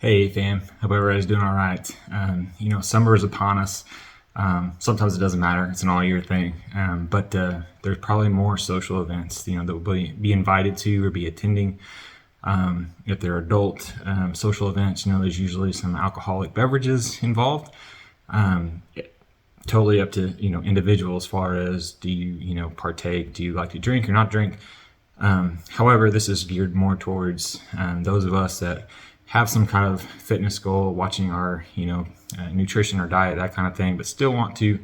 Hey fam, hope everybody's doing all right. Summer is upon us. Sometimes it doesn't matter; it's an all-year thing. But there's probably more social events, that we'll be invited to or be attending. If they're adult social events, there's usually some alcoholic beverages involved. Totally up to individual as far as do you partake? Do you like to drink or not drink? However, this is geared more towards those of us that have some kind of fitness goal, watching our nutrition or diet, that kind of thing, but still want to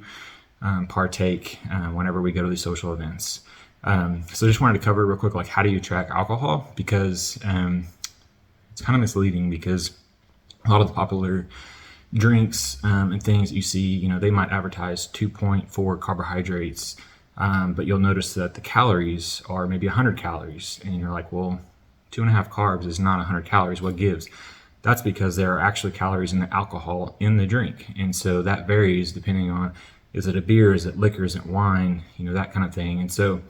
partake whenever we go to these social events. So just wanted to cover real quick, like how do you track alcohol? Because it's kind of misleading, because a lot of the popular drinks and things that you see, they might advertise 2.4 carbohydrates, but you'll notice that the calories are maybe 100 calories, and you're like, well, 2.5 carbs is not 100 calories. What gives? That's because there are actually calories in the alcohol in the drink, and so that varies depending on, is it a beer, is it liquor, is it wine, that kind of thing. And so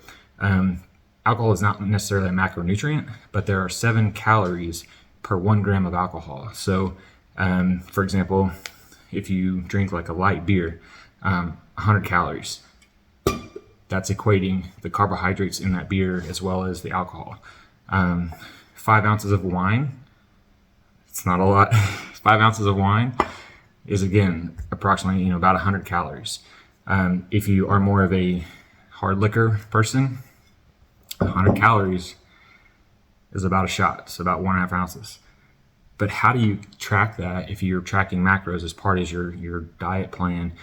alcohol is not necessarily a macronutrient, but there are 7 calories per 1 gram of alcohol. So for example, if you drink like a light beer, 100 calories, that's equating the carbohydrates in that beer as well as the alcohol. 5 ounces of wine, it's not a lot. 5 ounces of wine is, again, approximately about 100 calories. If you are more of a hard liquor person, 100 calories is about a shot, so about 1.5 ounces. But how do you track that if you're tracking macros as part of your diet plan?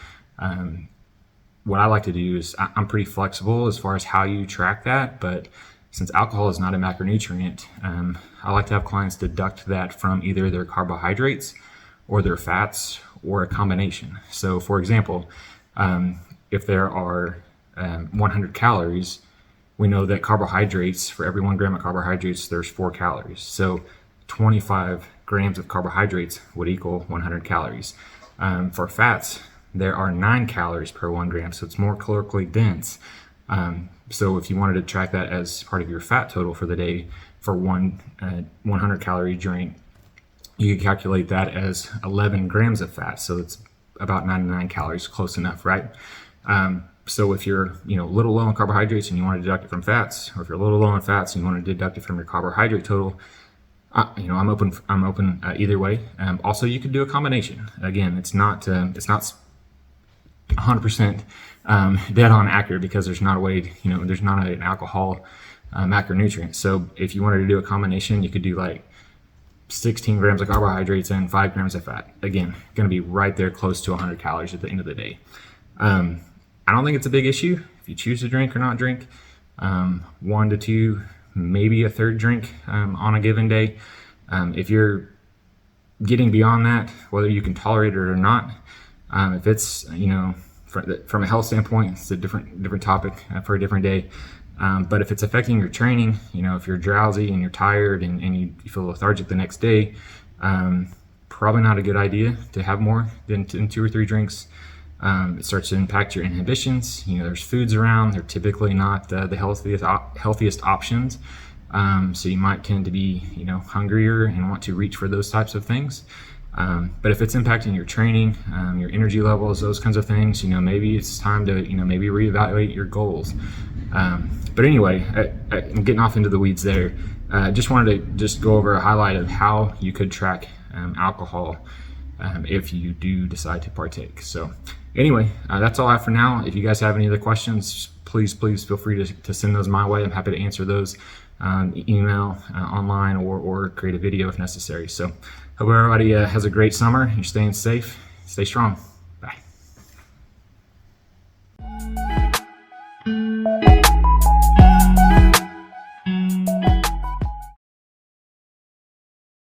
What I like to do is I'm pretty flexible as far as how you track that, but since alcohol is not a macronutrient, I like to have clients deduct that from either their carbohydrates or their fats or a combination. So for example, if there are 100 calories, we know that carbohydrates, for every 1 gram of carbohydrates, there's 4 calories. So 25 grams of carbohydrates would equal 100 calories. For fats, there are 9 calories per 1 gram, so it's more calorically dense. So if you wanted to track that as part of your fat total for the day for one 100 calorie drink, you could calculate that as 11 grams of fat. So it's about 99 calories, close enough, right? So if you're a little low on carbohydrates and you want to deduct it from fats, or if you're a little low on fats and you want to deduct it from your carbohydrate total, I'm open either way. Also, you could do a combination. Again, it's not 100% dead on accurate, because there's not a way, there's not an alcohol macronutrient. So if you wanted to do a combination, you could do like 16 grams of carbohydrates and 5 grams of fat. Again, going to be right there close to 100 calories at the end of the day. I don't think it's a big issue if you choose to drink or not drink. 1 to 2, maybe a third drink on a given day. If you're getting beyond that, whether you can tolerate it or not, if it's from a health standpoint, it's a different topic for a different day. But if it's affecting your training, if you're drowsy and you're tired and you feel lethargic the next day, probably not a good idea to have more than 2 or 3 drinks. It starts to impact your inhibitions. There's foods around; they're typically not the healthiest options. So you might tend to be hungrier and want to reach for those types of things. But if it's impacting your training, your energy levels, those kinds of things, maybe it's time to, maybe reevaluate your goals. But anyway, I'm getting off into the weeds there. Just wanted to go over a highlight of how you could track alcohol if you do decide to partake. So anyway, that's all I have for now. If you guys have any other questions, please feel free to send those my way. I'm happy to answer those, email, online, or create a video if necessary. So hope everybody has a great summer. You're staying safe. Stay strong.